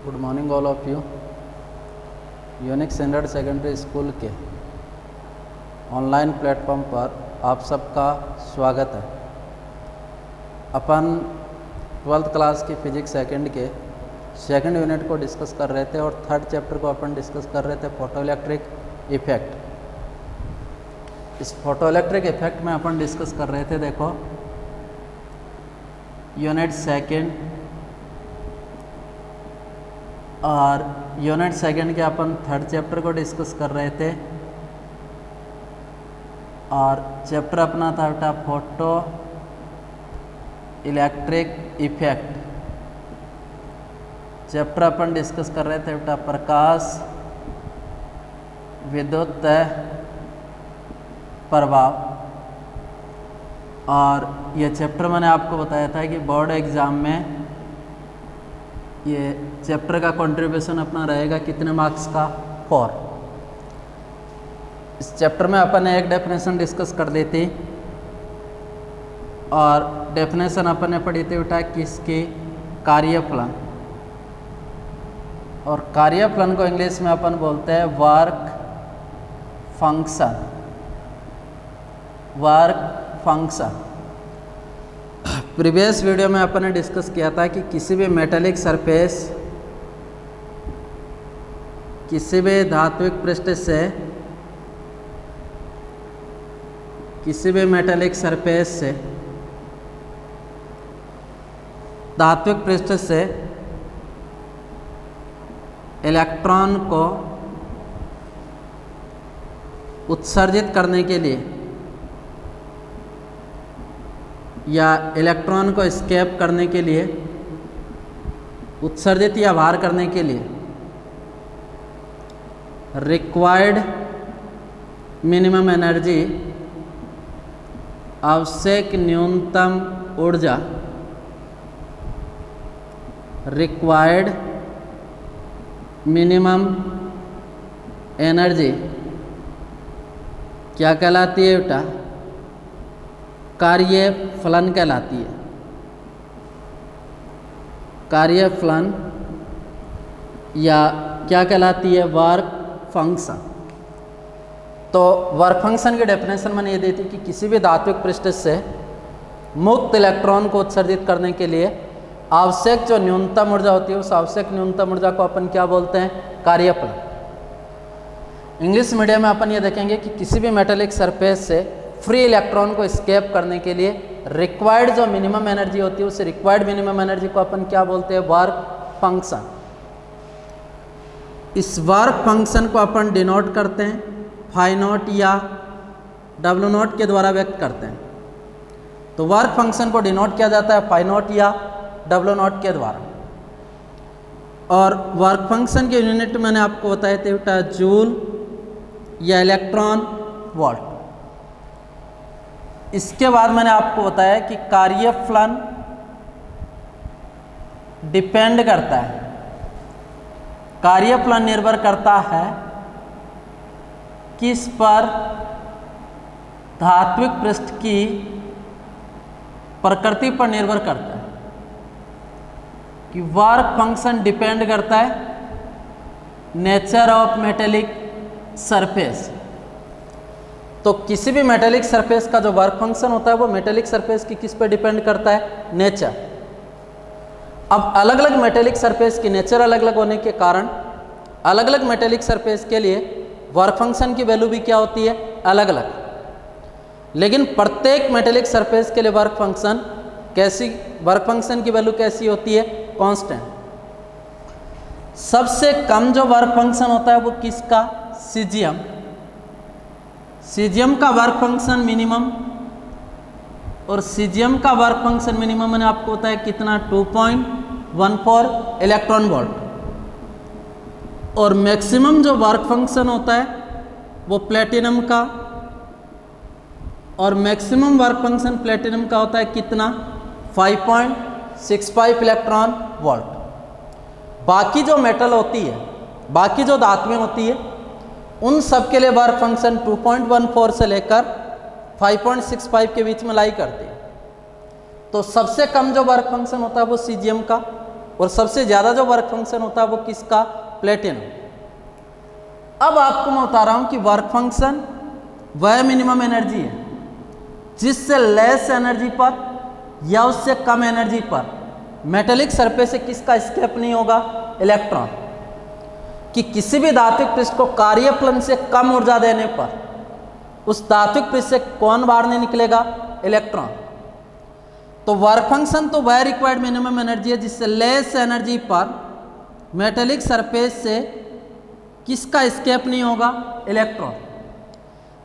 Good morning all of you. Unique standard secondary school के online platform पर आप सबका स्वागत है। अपन 12th क्लास की फिजिक्स सेकंड के सेकंड यूनिट को डिस्कस कर रहे थे और थर्ड चैप्टर को अपन डिस्कस कर रहे थे फोटो इलेक्ट्रिक इफेक्ट। इस फोटो इलेक्ट्रिक इफेक्ट में अपन डिस्कस कर रहे थे, देखो यूनिट सेकंड और यूनिट सेकंड के अपन थर्ड चैप्टर को डिस्कस कर रहे थे और चैप्टर अपना था बेटा फोटो इलेक्ट्रिक इफेक्ट। चैप्टर अपन डिस्कस कर रहे थे बेटा प्रकाश विद्युत प्रभाव। और ये चैप्टर मैंने आपको बताया था कि बोर्ड एग्ज़ाम में ये चैप्टर का कंट्रीब्यूशन अपना रहेगा कितने मार्क्स का, 4। इस चैप्टर में अपन ने एक डेफिनेशन डिस्कस कर ली थी और डेफिनेशन अपन ने पढ़ी थी बेटा किसकी, कार्यफलन। और कार्यफलन को इंग्लिश में अपन बोलते हैं वर्क फंक्शन। प्रीवियस वीडियो में अपन ने डिस्कस किया था कि किसी भी मेटेलिक सरफेस, किसी भी धात्विक पृष्ठ से, किसी भी मेटेलिक सरफेस से, धात्विक पृष्ठ से इलेक्ट्रॉन को उत्सर्जित करने के लिए या इलेक्ट्रॉन को एस्केप करने के लिए, उत्सर्जित या बाहर करने के लिए रिक्वायर्ड मिनिमम एनर्जी, आवश्यक न्यूनतम ऊर्जा, रिक्वायर्ड मिनिमम एनर्जी क्या कहलाती है बेटा, कार्यफलन कहलाती है। कार्यफलन या क्या कहलाती है, वर्क फंक्शन। तो वर्क फंक्शन की डेफिनेशन मैंने ये दी थी कि किसी भी धात्विक पृष्ठ से मुक्त इलेक्ट्रॉन को उत्सर्जित करने के लिए आवश्यक जो न्यूनतम ऊर्जा होती है, उस आवश्यक न्यूनतम ऊर्जा को अपन क्या बोलते हैं, कार्यफलन। इंग्लिश मीडियम में अपन ये देखेंगे कि किसी भी मेटेलिक सरफेस से फ्री इलेक्ट्रॉन को एस्केप करने के लिए रिक्वायर्ड जो मिनिमम एनर्जी होती है, उस रिक्वायर्ड मिनिमम एनर्जी को अपन क्या बोलते हैं, वर्क फंक्शन। इस वर्क फंक्शन को अपन डिनोट करते हैं फाई नॉट या डब्ल्यू नॉट के द्वारा व्यक्त करते हैं। तो वर्क फंक्शन को डिनोट किया जाता है फाई नॉट या डब्ल्यू नॉट के द्वारा। और वर्क फंक्शन के यूनिट मैंने आपको बताए थे बेटा जूल या इलेक्ट्रॉन वोल्ट। इसके बाद मैंने आपको बताया कि कार्यफलन डिपेंड करता है, कार्यफलन निर्भर करता है किस पर, धात्विक पृष्ठ की प्रकृति पर निर्भर करता है। कि वर्क फंक्शन डिपेंड करता है नेचर ऑफ मेटेलिक सरफेस। तो किसी भी मेटेलिक सरफेस का जो वर्क फंक्शन होता है वो मेटेलिक सरफेस की किस पे डिपेंड करता है, नेचर। अब अलग अलग मेटेलिक सरफेस की नेचर अलग अलग होने के कारण अलग अलग मेटेलिक सरफेस के लिए वर्क फंक्शन की वैल्यू भी क्या होती है, अलग अलग। लेकिन प्रत्येक मेटेलिक सरफेस के लिए वर्क फंक्शन की वैल्यू कैसी होती है, कांस्टेंट। सबसे कम जो वर्क फंक्शन होता है वो किसका, सीजियम। सीजियम का वर्क फंक्शन मिनिमम, और सीजियम का वर्क फंक्शन मिनिमम मैंने आपको बताया कितना, 2.14 इलेक्ट्रॉन वोल्ट। और मैक्सिमम जो वर्क फंक्शन होता है वो प्लेटिनम का, और मैक्सिमम वर्क फंक्शन प्लेटिनम का होता है कितना, 5.65 इलेक्ट्रॉन वोल्ट। बाकी जो मेटल होती है, बाकी जो धातुएं होती है, उन सब के लिए वर्क फंक्शन 2.14 से लेकर 5.65 के बीच में लाई करती है। तो सबसे कम जो वर्क फंक्शन होता है वो सीजियम का, और सबसे ज़्यादा जो वर्क फंक्शन होता है वो किसका, प्लेटिनम। अब आपको मैं बता रहा हूँ कि वर्क फंक्शन वह मिनिमम एनर्जी है जिससे लेस एनर्जी पर या उससे कम एनर्जी पर मेटेलिक सरफेस से किसका स्केप नहीं होगा, इलेक्ट्रॉन। कि किसी भी धात्विक पृष्ठ को कार्यफलन से कम ऊर्जा देने पर उस धात्विक पृष्ठ से कौन बाहर नहीं निकलेगा, इलेक्ट्रॉन। तो वर्क फंक्शन तो वह रिक्वायर्ड मिनिमम एनर्जी है जिससे लेस एनर्जी पर मेटेलिक सरफेस से किसका स्केप नहीं होगा, इलेक्ट्रॉन।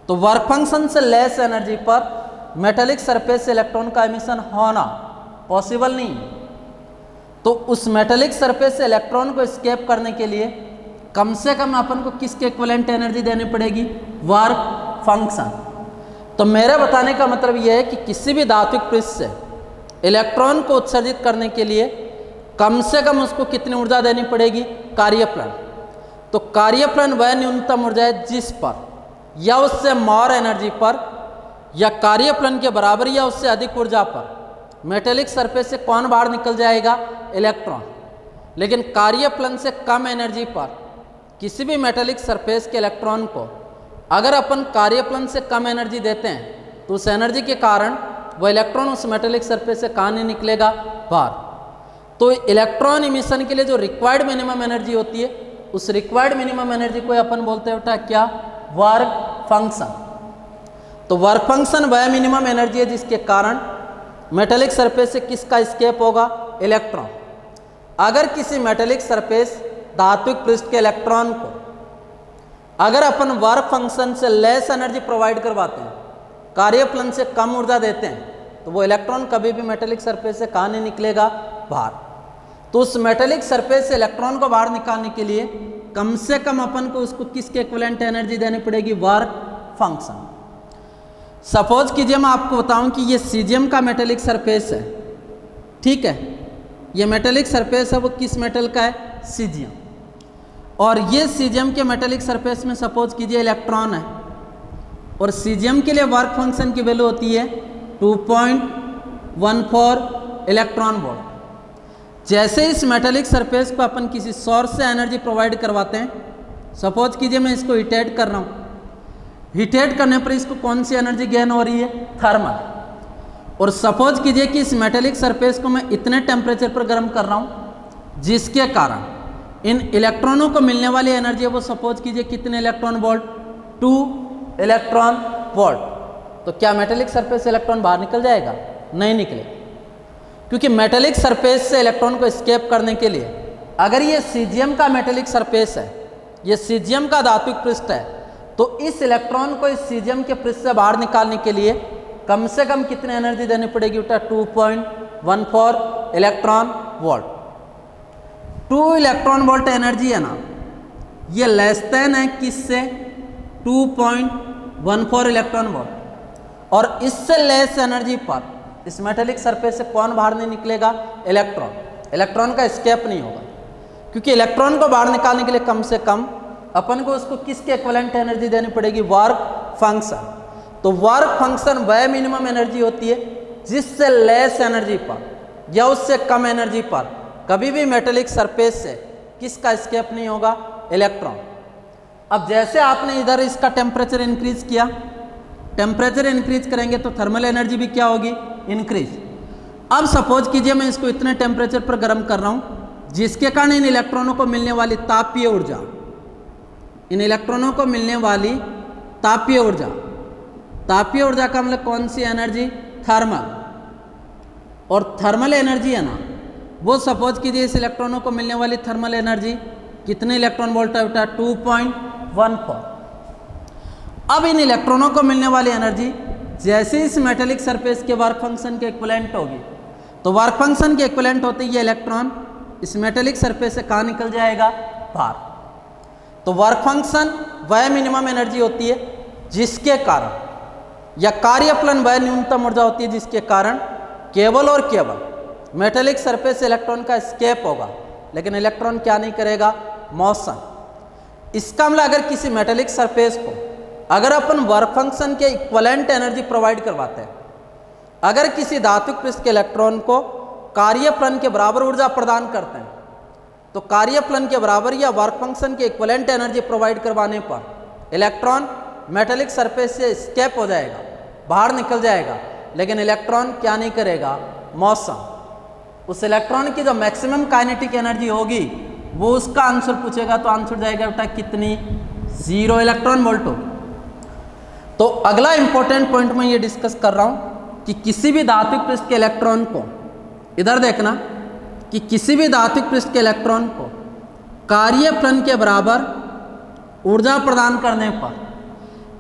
तो वर्क फंक्शन से लेस एनर्जी पर मेटेलिक सरफेस से इलेक्ट्रॉन का एमिशन होना पॉसिबल नहीं है। तो उस मेटेलिक सरफेस से इलेक्ट्रॉन को स्केप करने के लिए कम से कम अपन को किसके इक्विवेलेंट एनर्जी देनी पड़ेगी, वर्क फंक्शन। तो मेरे बताने का मतलब यह है कि किसी भी धात्विक पृष्ठ से इलेक्ट्रॉन को उत्सर्जित करने के लिए कम से कम उसको कितनी ऊर्जा देनी पड़ेगी, कार्यफलन। तो कार्यफलन वह न्यूनतम ऊर्जा है जिस पर या उससे मोर एनर्जी पर या कार्यफलन के बराबर या उससे अधिक ऊर्जा पर मेटेलिक सरफेस से कौन बाहर निकल जाएगा, इलेक्ट्रॉन। लेकिन कार्यफलन से कम एनर्जी पर किसी भी मेटेलिक सरफेस के इलेक्ट्रॉन को अगर अपन कार्यफलन से कम एनर्जी देते हैं तो उस एनर्जी के कारण वह इलेक्ट्रॉन उस मेटेलिक सरफेस से कहाँ नहीं निकलेगा, बाहर। तो इलेक्ट्रॉन इमिशन के लिए जो रिक्वायर्ड मिनिमम एनर्जी होती है उस रिक्वायर्ड मिनिमम एनर्जी को अपन बोलते हैं बेटा क्या, वर्क फंक्शन। तो वर्क फंक्शन वह मिनिमम एनर्जी है जिसके कारण मेटेलिक सरफेस से किसका स्केप होगा, इलेक्ट्रॉन। अगर किसी मेटेलिक सरफेस धात्विक पृष्ठ के इलेक्ट्रॉन को अगर अपन वर्क फंक्शन से लेस एनर्जी प्रोवाइड करवाते हैं, कार्यफलन से कम ऊर्जा देते हैं, तो वो इलेक्ट्रॉन कभी भी मेटेलिक सरफेस से कहाँ नहीं निकलेगा, बाहर। तो उस मेटेलिक सरफेस से इलेक्ट्रॉन को बाहर निकालने के लिए कम से कम अपन को उसको किसके इक्विवेलेंट एनर्जी देनी पड़ेगी, वर्क फंक्शन। सपोज कीजिए मैं आपको बताऊं कि ये सीजियम का मेटेलिक सरफेस है, ठीक है। ये मेटेलिक सरफेस है वो किस मेटल का है, सीजियम। और ये सीजियम के मेटेलिक सरफेस में सपोज कीजिए इलेक्ट्रॉन है और सीजियम के लिए वर्क फंक्शन की वैल्यू होती है 2.14 इलेक्ट्रॉन वोल्ट। जैसे इस मेटेलिक सरफेस को अपन किसी सोर्स से एनर्जी प्रोवाइड करवाते हैं, सपोज कीजिए मैं इसको हीटेट कर रहा हूँ, हीटेट करने पर इसको कौन सी एनर्जी गेन हो रही है, थर्मल। और सपोज कीजिए कि इस मेटेलिक सरफेस को मैं इतने टेम्परेचर पर गर्म कर रहा हूँ जिसके कारण इन इलेक्ट्रॉनों को मिलने वाली एनर्जी है वो सपोज कीजिए कितने इलेक्ट्रॉन वोल्ट, 2 इलेक्ट्रॉन वोल्ट। तो क्या मेटेलिक सरफेस से इलेक्ट्रॉन बाहर निकल जाएगा, नहीं निकले, क्योंकि मेटेलिक सरफेस से इलेक्ट्रॉन को एस्केप करने के लिए अगर ये सीजियम का मेटेलिक सरफेस है, ये सीजियम का धात्विक पृष्ठ है, तो इस इलेक्ट्रॉन को इस सीजियम के पृष्ठ से बाहर निकालने के लिए कम से कम कितनी एनर्जी देनी पड़ेगी बेटा, 2.14 electron volt. 2 electron volt energy है ना, ये लेस देन है किससे, 2.14 इलेक्ट्रॉन वोल्ट। और इससे लेस एनर्जी पर इस मेटेलिक सरफेस से कौन बाहर नहीं निकलेगा, इलेक्ट्रॉन। इलेक्ट्रॉन का एस्केप नहीं होगा, क्योंकि इलेक्ट्रॉन को बाहर निकालने के लिए कम से कम अपन को उसको किसके इक्विवेलेंट एनर्जी देनी पड़ेगी, वर्क फंक्शन। तो वर्क फंक्शन वह मिनिमम एनर्जी होती है जिससे लेस एनर्जी पर या उससे कम एनर्जी पर कभी भी मेटेलिक सरफेस से किसका एस्केप नहीं होगा, इलेक्ट्रॉन। अब जैसे आपने इधर इसका टेम्परेचर इंक्रीज किया, टेम्परेचर इंक्रीज करेंगे तो थर्मल एनर्जी भी क्या होगी, इंक्रीज। अब सपोज कीजिए मैं इसको इतने टेम्परेचर पर गर्म कर रहा हूँ जिसके कारण इन इलेक्ट्रॉनों को मिलने वाली तापीय ऊर्जा, इन इलेक्ट्रॉनों को मिलने वाली तापीय ऊर्जा, तापीय ऊर्जा का मतलब कौन सी एनर्जी, थर्मल। और थर्मल एनर्जी है ना, वो सपोज कीजिए इस इलेक्ट्रॉनों को मिलने वाली थर्मल एनर्जी कितने इलेक्ट्रॉन वोल्ट है बेटा, 2.14। अब इन इलेक्ट्रॉनों को मिलने वाली एनर्जी जैसे इस मेटेलिक सरफेस के वर्क फंक्शन के इक्विवेलेंट होगी, तो वर्क फंक्शन के इक्विवेलेंट होते ही ये इलेक्ट्रॉन इस मेटेलिक सरफेस से कहाँ निकल जाएगा, बाहर। तो वर्क फंक्शन वह मिनिमम एनर्जी होती है जिसके कारण, या कार्यफलन वह न्यूनतम ऊर्जा होती है जिसके कारण केवल और केवल मेटेलिक सरफेस से इलेक्ट्रॉन का एस्केप होगा, लेकिन इलेक्ट्रॉन क्या नहीं करेगा, मोशन। इसका मतलब अगर किसी मेटेलिक सरफेस को अगर अपन वर्क फंक्शन के इक्विवेलेंट एनर्जी प्रोवाइड करवाते हैं, अगर किसी धात्विक पृष्ठ के इलेक्ट्रॉन को कार्यफलन के बराबर ऊर्जा प्रदान करते हैं। तो कार्यफलन के बराबर या वर्क फंक्शन के इक्विवेलेंट एनर्जी प्रोवाइड करवाने पर इलेक्ट्रॉन मेटेलिक सरफेस से एस्केप हो जाएगा, बाहर निकल जाएगा, लेकिन इलेक्ट्रॉन क्या नहीं करेगा, मौसम उस इलेक्ट्रॉन की जो मैक्सिमम काइनेटिक एनर्जी होगी वो उसका आंसर पूछेगा, तो आंसर जाएगा बेटा कितनी, 0 इलेक्ट्रॉन वोल्ट होगी। तो अगला इंपॉर्टेंट पॉइंट मैं ये डिस्कस कर रहा हूं कि किसी भी धात्विक पृष्ठ के इलेक्ट्रॉन को, इधर देखना कि किसी भी धात्विक पृष्ठ के इलेक्ट्रॉन को कार्यफलन के बराबर ऊर्जा प्रदान करने पर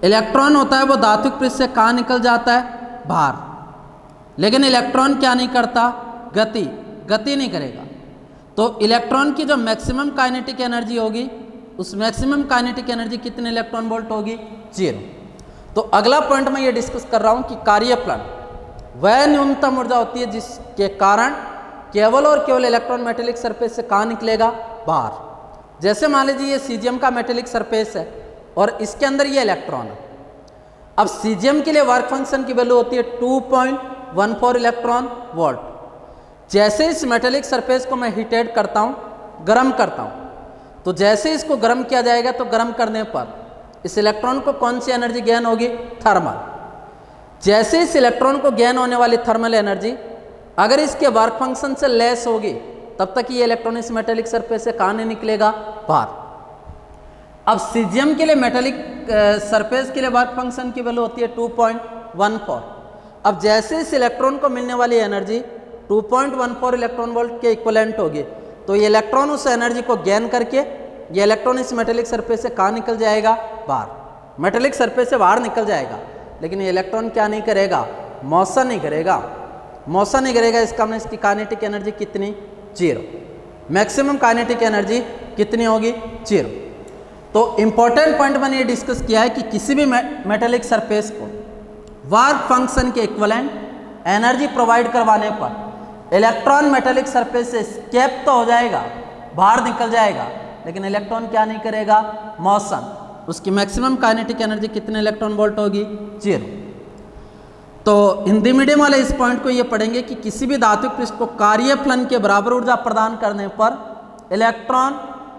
इलेक्ट्रॉन होता है वो धात्विक पृष्ठ से कहाँ निकल जाता है, बाहर। लेकिन इलेक्ट्रॉन क्या नहीं करता, गति नहीं करेगा। तो इलेक्ट्रॉन की जो मैक्सिमम काइनेटिक एनर्जी होगी उस मैक्सिमम काइनेटिक एनर्जी कितने इलेक्ट्रॉन वोल्ट होगी, 0। तो अगला पॉइंट मैं ये डिस्कस कर रहा हूं कि कार्यफलन वह न्यूनतम ऊर्जा होती है जिसके कारण केवल और केवल इलेक्ट्रॉन मेटेलिक सरफेस से कहाँ निकलेगा, बाहर। जैसे मान लीजिए ये सीजियम का मेटेलिक सरफेस है और इसके अंदर ये इलेक्ट्रॉन है। अब सीजियम के लिए वर्क फंक्शन की वैल्यू होती है 2.14 इलेक्ट्रॉन वोल्ट। जैसे इस मेटेलिक सरफेस को मैं हीटेड करता हूँ, गर्म करता हूँ, तो जैसे इसको गर्म किया जाएगा तो गर्म करने पर इस इलेक्ट्रॉन को कौन सी एनर्जी गेन होगी, थर्मल। जैसे इस इलेक्ट्रॉन को गेन होने वाली थर्मल एनर्जी अगर इसके वर्क फंक्शन से लेस होगी तब तक ये इलेक्ट्रॉन इस मेटेलिक सरफेस से कहाँ नहीं निकलेगा, बाहर। अब सीजियम के लिए मेटेलिक सरफेस के लिए वर्क फंक्शन की वैल्यू होती है 2.14। अब जैसे इस इलेक्ट्रॉन को मिलने वाली एनर्जी 2.14 इलेक्ट्रॉन वोल्ट के इक्विवेलेंट होगी, तो ये इलेक्ट्रॉन उस एनर्जी को गेन करके ये इलेक्ट्रॉन इस मेटेलिक सरफेस से कहाँ निकल जाएगा, बाहर। मेटेलिक सरफेस से बाहर निकल जाएगा, लेकिन ये इलेक्ट्रॉन क्या नहीं करेगा, मोशन नहीं करेगा। मोशन नहीं करेगा इसका मतलब इसकी काइनेटिक एनर्जी कितनी, 0। मैक्सिमम काइनेटिक एनर्जी कितनी होगी, 0। तो इंपॉर्टेंट पॉइंट मैंने ये डिस्कस किया है कि किसी भी मेटेलिक सरफेस को वर्क फंक्शन के इक्विवेलेंट एनर्जी प्रोवाइड करवाने पर इलेक्ट्रॉन मेटेलिक सरफेस से एस्केप तो हो जाएगा, बाहर निकल जाएगा, लेकिन इलेक्ट्रॉन क्या नहीं करेगा, मोशन। उसकी मैक्सिमम काइनेटिक एनर्जी कितने इलेक्ट्रॉन वोल्ट होगी, 0। तो हिंदी मीडियम वाले इस पॉइंट को ये पढ़ेंगे कि किसी भी धात्विक पृष्ठ को कार्यफलन के बराबर ऊर्जा प्रदान करने पर इलेक्ट्रॉन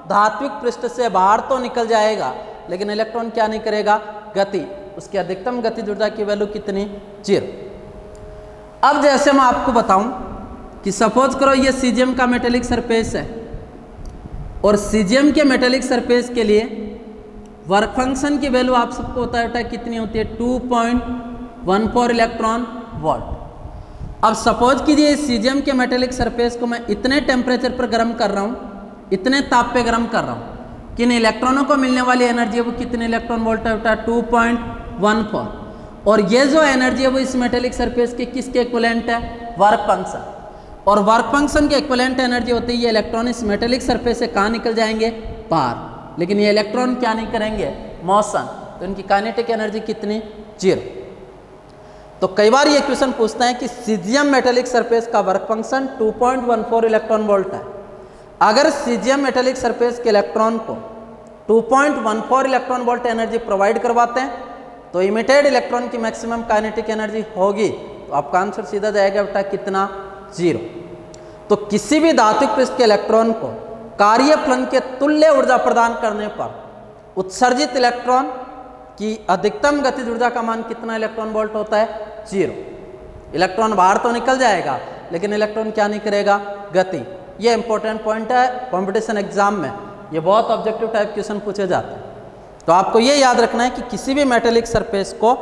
धात्विक पृष्ठ से बाहर तो निकल जाएगा, लेकिन इलेक्ट्रॉन क्या नहीं करेगा, गति। उसकी अधिकतम गतिज ऊर्जा की वैल्यू कितनी, 0। अब जैसे मैं आपको बताऊं कि सपोज करो ये सीजियम का मेटेलिक सरफेस है और सीजियम के मेटेलिक सरफेस के लिए वर्क फंक्शन की वैल्यू आप सबको पता है कितनी होती है, 2.14 इलेक्ट्रॉन वोल्ट। अब सपोज कीजिए इस सीजियम के मेटेलिक सरफेस को मैं इतने टेम्परेचर पर गर्म कर रहा हूँ, इतने ताप पे गर्म कर रहा हूँ कि इन इलेक्ट्रॉनों को मिलने वाली एनर्जी है वो कितने इलेक्ट्रॉन वोल्ट है बेटा, 2.14। और ये जो एनर्जी है वो इस मेटेलिक सरफेस के किसके इक्विवेलेंट है, वर्क फंक्शन। और वर्क फंक्शन के इक्विवेलेंट एनर्जी होती है ये इलेक्ट्रॉन इस मेटेलिक सरफेस से कहाँ निकल जाएंगे, बाहर। लेकिन ये इलेक्ट्रॉन क्या नहीं करेंगे, मोशन। तो इनकी काइनेटिक एनर्जी कितनी, 0। तो कई बार ये क्वेश्चन पूछता है कि सीजियम मेटेलिक सरफेस का वर्क फंक्शन 2.14 इलेक्ट्रॉन वोल्ट है। अगर सीजियम मेटेलिक सरफेस के इलेक्ट्रॉन को 2.14 इलेक्ट्रॉन वोल्ट एनर्जी प्रोवाइड करवाते हैं तो इमिटेड इलेक्ट्रॉन की मैक्सिमम काइनेटिक एनर्जी होगी, तो आपका आंसर सीधा जाएगा बेटा कितना, 0। तो किसी भी धात्विक पृष्ठ के इलेक्ट्रॉन को कार्यफलन के तुल्य ऊर्जा प्रदान करने पर उत्सर्जित इलेक्ट्रॉन की अधिकतम गतिज ऊर्जा का मान कितना इलेक्ट्रॉन वोल्ट होता है, 0। इलेक्ट्रॉन बाहर तो निकल जाएगा लेकिन इलेक्ट्रॉन क्या नहीं करेगा, गति। ये इंपॉर्टेंट पॉइंट है कंपटीशन एग्जाम में, ये बहुत ऑब्जेक्टिव टाइप क्वेश्चन पूछे जाते हैं। तो आपको ये याद रखना है कि किसी भी मेटेलिक सरफेस को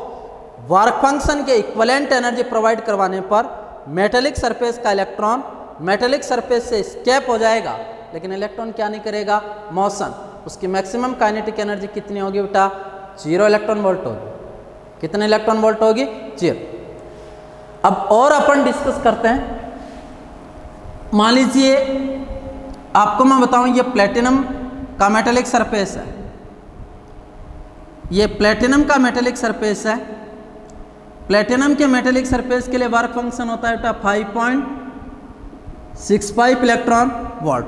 वर्क फंक्शन के इक्विवेलेंट एनर्जी प्रोवाइड करवाने पर मेटेलिक सरफेस का इलेक्ट्रॉन मेटेलिक सरफेस से एस्केप हो जाएगा, लेकिन इलेक्ट्रॉन क्या नहीं करेगा, मोशन। उसकी मैक्सिमम काइनेटिक एनर्जी कितनी होगी बेटा, 0 इलेक्ट्रॉन वोल्ट होगी। कितने इलेक्ट्रॉन वोल्ट होगी, 0। अब और अपन डिस्कस करते हैं। मान लीजिए आपको मैं बताऊं ये प्लेटिनम का मेटेलिक सरफेस है, ये प्लेटिनम का मेटेलिक सरफेस है। प्लेटिनम के मेटेलिक सरफेस के लिए वर्क फंक्शन होता है बेटा 5.65 इलेक्ट्रॉन वोल्ट।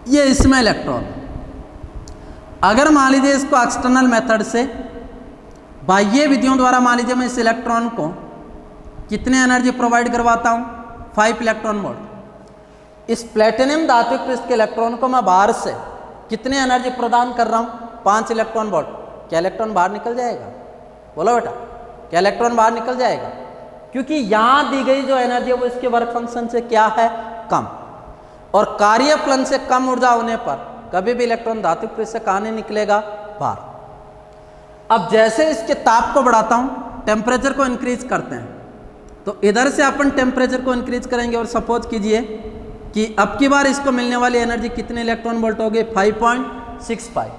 ये इसमें इलेक्ट्रॉन, अगर मान लीजिए इसको एक्सटर्नल मेथड से बाह्य विधियों द्वारा मान लीजिए मैं इस इलेक्ट्रॉन को कितने एनर्जी प्रोवाइड करवाता हूँ, 5 इलेक्ट्रॉन वोल्ट। इस प्लेटिनम धात्विक पृष्ठ के इलेक्ट्रॉन को मैं बाहर से कितनी एनर्जी प्रदान कर रहा हूँ? 5 इलेक्ट्रॉन वोल्ट। क्या इलेक्ट्रॉन बाहर निकल जाएगा? बोलो बेटा, क्या इलेक्ट्रॉन बाहर निकल जाएगा? क्योंकि यहाँ दी गई जो एनर्जी है वो इसके वर्क फंक्शन से क्या है? कम। और कार्यफलन से कम ऊर्जा होने पर कभी भी इलेक्ट्रॉन धात्विक पृष्ठ से कहाँ नहीं निकलेगा? बाहर। अब जैसे इसके ताप को बढ़ाता हूँ, टेम्परेचर को इंक्रीज करते हैं, तो इधर से अपन टेम्परेचर को इंक्रीज करेंगे और सपोज कीजिए कि अब की बार इसको मिलने वाली एनर्जी कितने इलेक्ट्रॉन वोल्ट होगी? 5.65।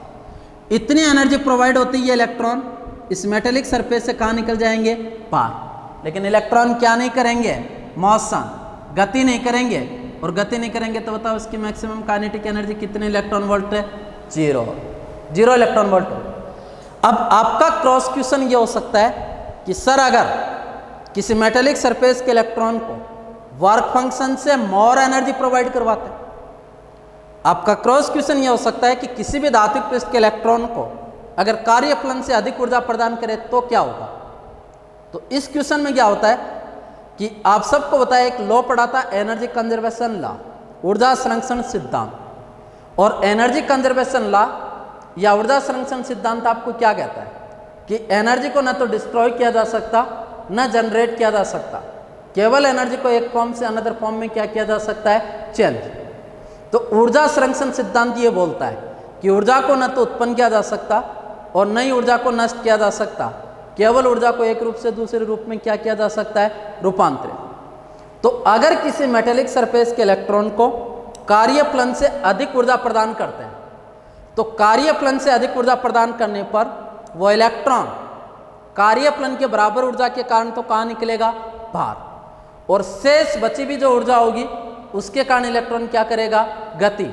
इतनी एनर्जी प्रोवाइड होती है, इलेक्ट्रॉन इस मेटेलिक सरफेस से कहाँ निकल जाएंगे? बाहर। लेकिन इलेक्ट्रॉन क्या नहीं करेंगे? मोशन, गति नहीं करेंगे। और गति नहीं करेंगे तो बताओ उसकी मैक्सिमम काइनेटिक एनर्जी कितने इलेक्ट्रॉन वोल्ट है? 0 इलेक्ट्रॉन वोल्ट। अब आपका क्रॉस क्वेश्चन ये हो सकता है कि सर अगर किसी मेटेलिक सरफेस के इलेक्ट्रॉन को वर्क फंक्शन से मोर एनर्जी प्रोवाइड करवाते हैं, आपका क्रॉस क्वेश्चन ये हो सकता है कि किसी भी धात्विक पृष्ठ के इलेक्ट्रॉन को अगर कार्यफलन से अधिक ऊर्जा प्रदान करे तो क्या होगा? तो इस क्वेश्चन में क्या होता है कि आप सबको बताया एक लॉ पढ़ा था, एनर्जी कंजर्वेशन लॉ, ऊर्जा संरक्षण सिद्धांत। और एनर्जी कंजर्वेशन लॉ या ऊर्जा संरक्षण सिद्धांत आपको क्या कहता है कि एनर्जी को न तो डिस्ट्रॉय किया जा सकता न जनरेट किया जा सकता, केवल एनर्जी को एक फॉर्म से अनदर फॉर्म में क्या किया जा सकता है? चेंज। तो ऊर्जा संरक्षण सिद्धांत ये बोलता है कि ऊर्जा को न तो उत्पन्न किया जा सकता और नई ऊर्जा को नष्ट किया जा सकता, केवल ऊर्जा को एक रूप से दूसरे रूप में क्या किया जा सकता है? रूपांतरित। तो अगर किसी मेटेलिक सरफेस के इलेक्ट्रॉन को कार्यफलन से अधिक ऊर्जा प्रदान करते हैं, तो कार्यफलन से अधिक ऊर्जा प्रदान करने पर वो इलेक्ट्रॉन कार्यफलन के बराबर ऊर्जा के कारण तो कहाँ निकलेगा? बाहर। और शेष बची भी जो ऊर्जा होगी उसके कारण इलेक्ट्रॉन क्या करेगा? गति।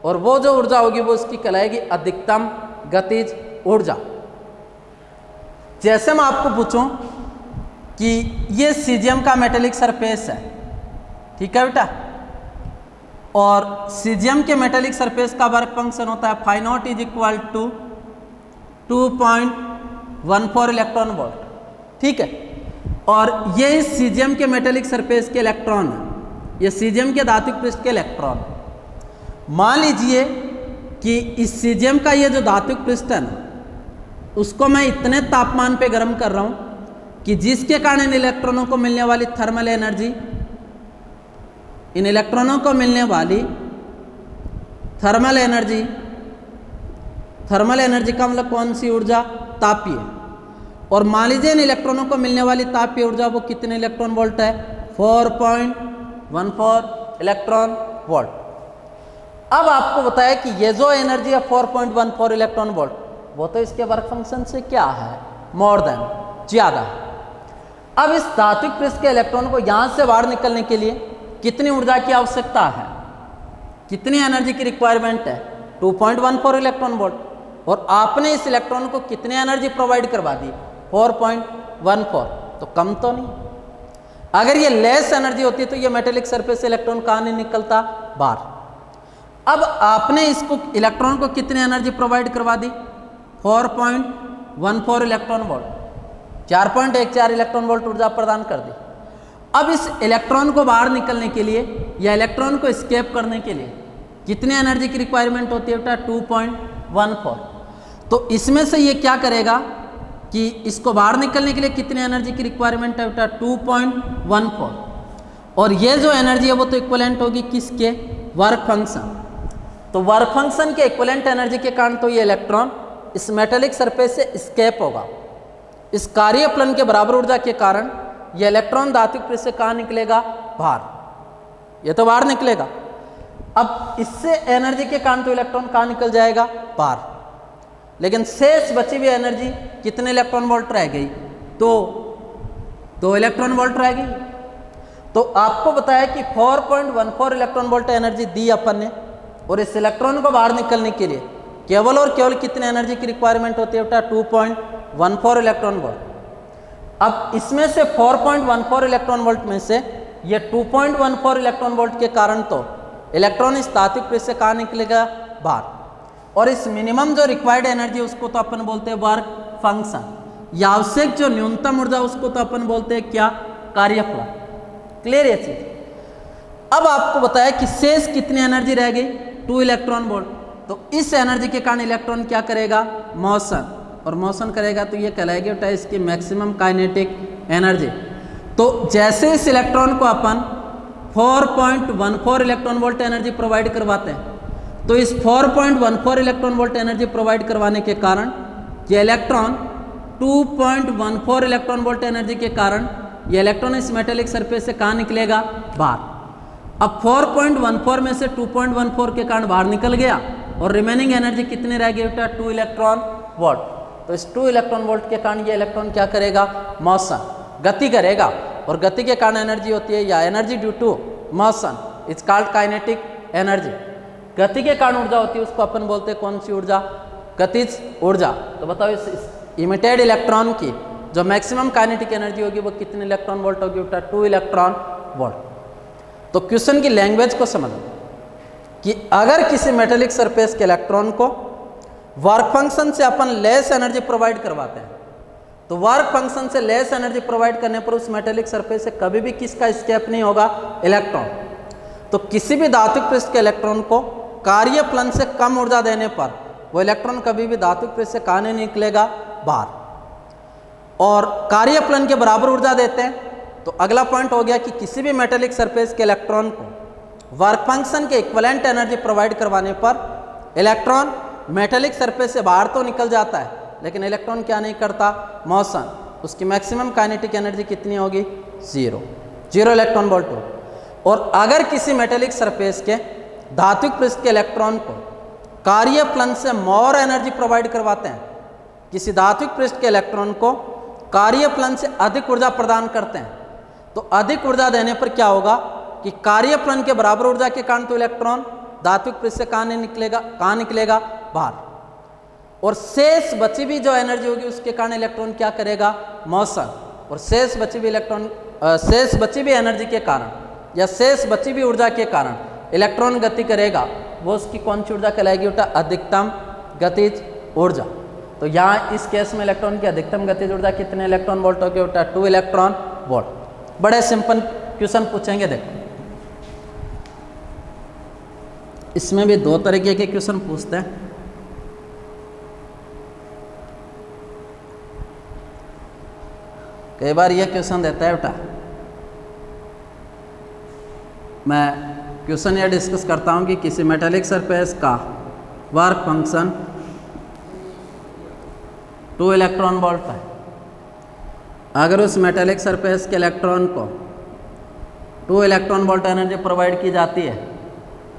और वो जो ऊर्जा होगी वो उसकी कहलाएगी अधिकतम गतिज ऊर्जा। जैसे मैं आपको पूछूं कि ये सीजियम का मेटेलिक सरफेस है, ठीक है बेटा, और सीजियम के मेटेलिक सरफेस का वर्क फंक्शन होता है phi not is equal to 2.14 electron volt, ठीक है। और ये इस सीजियम के मेटेलिक सरफेस के इलेक्ट्रॉन है, ये सीजियम के धात्विक पृष्ठ के इलेक्ट्रॉन। मान लीजिए कि इस सीजियम का ये जो धात्विक पृष्ठ है ना, उसको मैं इतने तापमान पे गर्म कर रहा हूँ कि जिसके कारण इन इलेक्ट्रॉनों को मिलने वाली थर्मल एनर्जी, इन इलेक्ट्रॉनों को मिलने वाली थर्मल एनर्जी का मतलब कौन सी ऊर्जा? तापीय। और मान लीजिए इन इलेक्ट्रॉनों को मिलने वाली तापीय ऊर्जा वो कितने इलेक्ट्रॉन वोल्ट है? 4.14 इलेक्ट्रॉन वोल्ट। अब आपको बताया कि ये जो एनर्जी है 4.14 इलेक्ट्रॉन वोल्ट, वो तो इसके वर्क फंक्शन से क्या है? मोर देन, ज्यादा। अब इस धात्विक पृष्ठ के इलेक्ट्रॉन को यहां से बाहर निकलने के लिए कितनी ऊर्जा की आवश्यकता है? कितनी एनर्जी की रिक्वायरमेंट है? 2.14 इलेक्ट्रॉन वोल्ट। और आपने इस इलेक्ट्रॉन को कितनी एनर्जी प्रोवाइड करवा दी? 4.14। तो कम तो नहीं। अगर ये लेस एनर्जी होती तो ये मेटेलिक सरफेस से इलेक्ट्रॉन कहाँ नहीं निकलता? बाहर। अब आपने इसको इलेक्ट्रॉन को कितनी एनर्जी प्रोवाइड करवा दी? 4.14 इलेक्ट्रॉन वोल्ट, 4.14 इलेक्ट्रॉन वोल्ट ऊर्जा प्रदान कर दी। अब इस इलेक्ट्रॉन को बाहर निकलने के लिए या इलेक्ट्रॉन को एस्केप करने के लिए कितनी एनर्जी की रिक्वायरमेंट होती है बेटा? 2.14। तो इसमें से ये क्या करेगा कि इसको बाहर निकलने के लिए कितनी एनर्जी की रिक्वायरमेंट है बेटा? 2.14। और ये जो एनर्जी है वो तो इक्विवेलेंट होगी किसके? Work function. तो वर्क फंक्शन के इक्विवेलेंट एनर्जी के कारण तो ये इलेक्ट्रॉन इस मेटेलिक सरफेस से एस्केप होगा। इस कार्यफलन के बराबर ऊर्जा के कारण यह इलेक्ट्रॉन धात्विक पृष्ठ से कहाँ निकलेगा? बाहर। ये तो बाहर निकलेगा। अब इससे एनर्जी के कारण तो इलेक्ट्रॉन कहाँ निकल जाएगा? बाहर। लेकिन शेष बची हुई एनर्जी कितने इलेक्ट्रॉन वोल्ट रह गई? तो 2 इलेक्ट्रॉन वोल्ट रह गई। तो आपको बताया कि 4.14 इलेक्ट्रॉन वोल्ट एनर्जी दी अपन ने, और इस इलेक्ट्रॉन को बाहर निकलने के लिए केवल और केवल कितने एनर्जी की रिक्वायरमेंट होती है बेटा? 2.14 इलेक्ट्रॉन वोल्ट। अब इसमें से 4.14 इलेक्ट्रॉन वोल्ट में से ये 2.14 इलेक्ट्रॉन वोल्ट के कारण तो इलेक्ट्रॉन इस धात्विक पृष्ठ से कहाँ निकलेगा? बाहर। और इस मिनिमम जो रिक्वायर्ड एनर्जी उसको तो अपन बोलते हैं वर्क फंक्शन, या आवश्यक जो न्यूनतम ऊर्जा उसको तो अपन बोलते हैं क्या? कार्यफलन। क्लियर ये चीज? अब आपको बताया कि शेष कितनी एनर्जी रह गई, 2 इलेक्ट्रॉन वोल्ट। तो इस एनर्जी के कारण इलेक्ट्रॉन क्या करेगा, मोशन, और मोशन करेगा तो ये कहलाएगी बेटा इसकी मैक्सिमम काइनेटिक एनर्जी। तो जैसे इस इलेक्ट्रॉन को अपन 4.14 इलेक्ट्रॉन वोल्ट एनर्जी प्रोवाइड करवाते हैं, तो इस 4.14 इलेक्ट्रॉन वोल्ट एनर्जी प्रोवाइड करवाने के कारण ये इलेक्ट्रॉन 2.14 इलेक्ट्रॉन वोल्ट एनर्जी के कारण ये इलेक्ट्रॉन इस मेटेलिक सरफेस से कहाँ निकलेगा, बाहर। अब 4.14 में से 2.14 के कारण बाहर निकल गया और रिमेनिंग एनर्जी कितनी रह गई बेटा, 2 इलेक्ट्रॉन वोल्ट। तो इस 2 इलेक्ट्रॉन वोल्ट के कारण ये इलेक्ट्रॉन क्या करेगा, मोशन, गति करेगा, और गति के कारण एनर्जी होती है या energy due to motion it's called kinetic energy. गति के कारण ऊर्जा होती है उसको अपन बोलते हैं कौन सी ऊर्जा, गतिज ऊर्जा। तो बताओ इस इमिटेड इलेक्ट्रॉन की जो मैक्सिमम काइनेटिक एनर्जी होगी वो कितने इलेक्ट्रॉन वोल्ट होगी बेटा, 2 इलेक्ट्रॉन वोल्ट। तो क्वेश्चन की लैंग्वेज को समझो कि अगर किसी मेटेलिक सरफेस के इलेक्ट्रॉन को वर्क फंक्शन से अपन लेस एनर्जी प्रोवाइड करवाते हैं, तो वर्क फंक्शन से लेस एनर्जी प्रोवाइड करने पर उस मेटेलिक सरफेस से कभी भी किसका एस्केप नहीं होगा, इलेक्ट्रॉन। तो किसी भी धात्विक पृष्ठ के इलेक्ट्रॉन को कार्य प्लन से कम ऊर्जा देने पर वो इलेक्ट्रॉन कभी भी धात्विक पृष्ठ से कहाँ नहीं निकलेगा, बाहर। और कार्य प्लन के बराबर ऊर्जा देते हैं तो अगला पॉइंट हो गया कि किसी भी मेटेलिक सरफेस के इलेक्ट्रॉन को वर्क फंक्शन के इक्विवेलेंट एनर्जी प्रोवाइड करवाने पर इलेक्ट्रॉन मेटेलिक सरफेस से बाहर तो निकल जाता है, लेकिन इलेक्ट्रॉन क्या नहीं करता, मोशन। उसकी मैक्सिमम काइनेटिक एनर्जी कितनी होगी, 0 इलेक्ट्रॉन वोल्ट हो। और अगर किसी मेटेलिक सरफेस के धात्विक पृष्ठ के इलेक्ट्रॉन को कार्य प्लन से मोर एनर्जी प्रोवाइड करवाते हैं, किसी धात्विक पृष्ठ के इलेक्ट्रॉन को कार्य प्लन से अधिक ऊर्जा प्रदान करते हैं, तो अधिक ऊर्जा देने पर क्या होगा कि कार्य प्लन के बराबर ऊर्जा के कारण तो इलेक्ट्रॉन धात्विक पृष्ठ से कहाँ निकलेगा, बाहर। और शेष बची हुई जो एनर्जी होगी उसके कारण इलेक्ट्रॉन क्या करेगा, मोशन। और शेष बची हुई एनर्जी के कारण या शेष बची हुई ऊर्जा के कारण इलेक्ट्रॉन गति करेगा, वो उसकी कौन सी ऊर्जा कहलाएगी बेटा, अधिकतम गतिज ऊर्जा। तो यहाँ इस केस में इलेक्ट्रॉन की अधिकतम गतिज ऊर्जा कितने इलेक्ट्रॉन वोल्ट होगी बेटा, 2 इलेक्ट्रॉन वोल्ट। बड़े सिंपल क्वेश्चन पूछेंगे, देखो इसमें भी 2 तरीके के क्वेश्चन पूछते हैं। कई बार ये क्वेश्चन देता है बेटा, मैं क्वेश्चन यह डिस्कस करता हूँ कि किसी मेटेलिक सरफेस का वर्क फंक्शन 2 इलेक्ट्रॉन वोल्ट है। अगर उस मेटेलिक सरफेस के इलेक्ट्रॉन को 2 इलेक्ट्रॉन वोल्ट एनर्जी प्रोवाइड की जाती है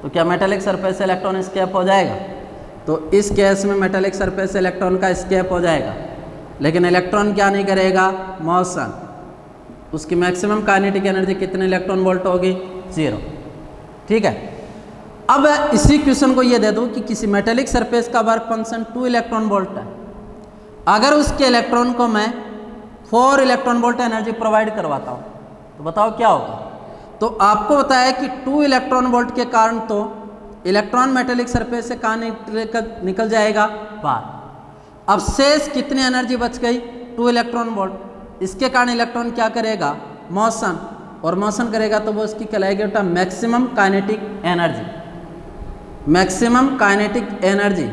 तो क्या मेटेलिक सरफेस से इलेक्ट्रॉन एस्केप हो जाएगा, तो इस केस में मेटेलिक सरफेस से इलेक्ट्रॉन का एस्केप हो जाएगा, लेकिन इलेक्ट्रॉन क्या नहीं करेगा, मोशन। उसकी मैक्सिमम काइनेटिक एनर्जी कितने इलेक्ट्रॉन वोल्ट होगी, 0। ठीक है, अब इसी क्वेश्चन को ये दे दो कि किसी मेटेलिक सरफेस का वर्क फंक्शन 2 इलेक्ट्रॉन वोल्ट है। अगर उसके इलेक्ट्रॉन को मैं 4 इलेक्ट्रॉन वोल्ट एनर्जी प्रोवाइड करवाता हूँ तो बताओ क्या होगा। तो आपको बताया कि 2 इलेक्ट्रॉन वोल्ट के कारण तो इलेक्ट्रॉन मेटेलिक सरफेस से कहाँ निकल जाएगा, बाहर। अब शेष कितनी एनर्जी बच गई, 2 इलेक्ट्रॉन वोल्ट। इसके कारण इलेक्ट्रॉन क्या करेगा, मोशन, और मोशन करेगा तो वो इसकी कहलाएगी बेटा maximum kinetic energy. Maximum kinetic energy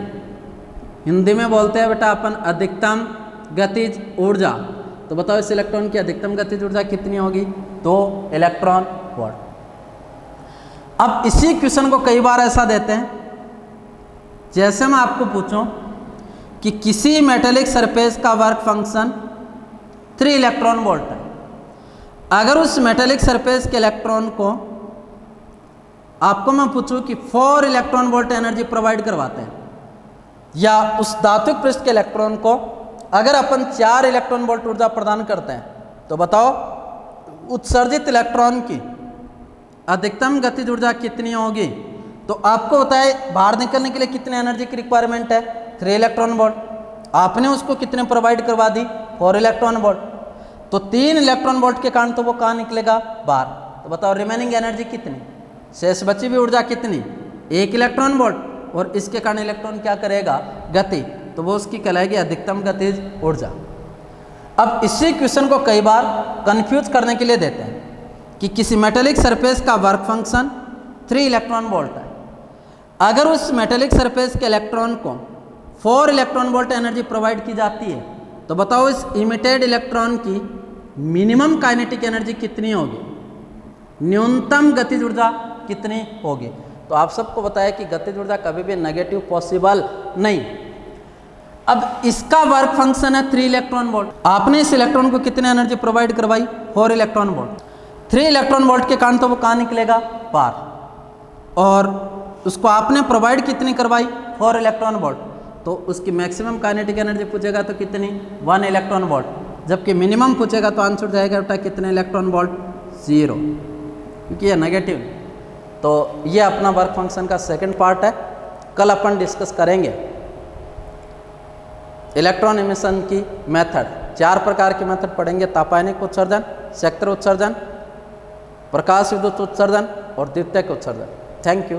Hindi में बोलते हैं बेटा अपन अधिकतम गतिज ऊर्जा। तो बताओ इस इलेक्ट्रॉन की अधिकतम गतिज ऊर्जा कितनी होगी, 2 इलेक्ट्रॉन वोल्ट। अब इसी क्वेश्चन को कई बार ऐसा देते हैं, जैसे मैं आपको पूछूं कि किसी मेटेलिक सरफेस का वर्क फंक्शन 3 इलेक्ट्रॉन वोल्ट है। अगर उस मेटेलिक सरफेस के इलेक्ट्रॉन को आपको मैं पूछूं कि 4 इलेक्ट्रॉन वोल्ट एनर्जी प्रोवाइड करवाते हैं, या उस धात्विक पृष्ठ के इलेक्ट्रॉन को अगर अपन 4 इलेक्ट्रॉन वोल्ट ऊर्जा प्रदान करते हैं, तो बताओ उत्सर्जित इलेक्ट्रॉन की अधिकतम गतिज ऊर्जा कितनी होगी। तो आपको होता है बाहर निकलने के लिए कितने एनर्जी की रिक्वायरमेंट है, 3 इलेक्ट्रॉन वोल्ट। आपने उसको कितने प्रोवाइड करवा दी, 4 इलेक्ट्रॉन वोल्ट। तो 3 इलेक्ट्रॉन वोल्ट के कारण तो वो कहाँ निकलेगा, बाहर। तो बताओ रिमेनिंग एनर्जी कितनी, शेष बची हुई ऊर्जा कितनी, 1 इलेक्ट्रॉन वोल्ट। और इसके कारण इलेक्ट्रॉन क्या करेगा, गति, तो वो उसकी कहलाएगी अधिकतम गतिज ऊर्जा। अब इसी क्वेश्चन को कई बार कंफ्यूज करने के लिए देते हैं कि किसी मेटेलिक सरफेस का वर्क फंक्शन 3 इलेक्ट्रॉन वोल्ट है। अगर उस मेटेलिक सरफेस के इलेक्ट्रॉन को 4 इलेक्ट्रॉन वोल्ट एनर्जी प्रोवाइड की जाती है, तो बताओ इस इमिटेड इलेक्ट्रॉन की मिनिमम काइनेटिक एनर्जी कितनी होगी, न्यूनतम गतिज ऊर्जा कितनी होगी। तो आप सबको बताया कि गतिज ऊर्जा कभी भी नेगेटिव पॉसिबल नहीं। अब इसका वर्क फंक्शन है 3 इलेक्ट्रॉन वोल्ट। आपने इस इलेक्ट्रॉन को कितनी एनर्जी प्रोवाइड करवाई, 4 इलेक्ट्रॉन वोल्ट। 3 इलेक्ट्रॉन वोल्ट के कारण तो वो कहाँ निकलेगा, बाहर, और उसको आपने प्रोवाइड कितनी करवाई, 4 इलेक्ट्रॉन वोल्ट। तो उसकी मैक्सिमम काइनेटिक एनर्जी पूछेगा तो कितनी, 1 इलेक्ट्रॉन वोल्ट, जबकि मिनिमम पूछेगा तो आंसर जाएगा बेटा कितने इलेक्ट्रॉन वोल्ट, 0, क्योंकि ये नेगेटिव। तो ये अपना वर्क फंक्शन का सेकंड पार्ट है। कल अपन डिस्कस करेंगे इलेक्ट्रॉन इमिशन की मेथड। 4 प्रकार की मेथड पढ़ेंगे, तापायनिक उत्सर्जन, सेक्टर उत्सर्जन, प्रकाश विद्युत उत्सर्जन और द्वितीयक उत्सर्जन। Thank you.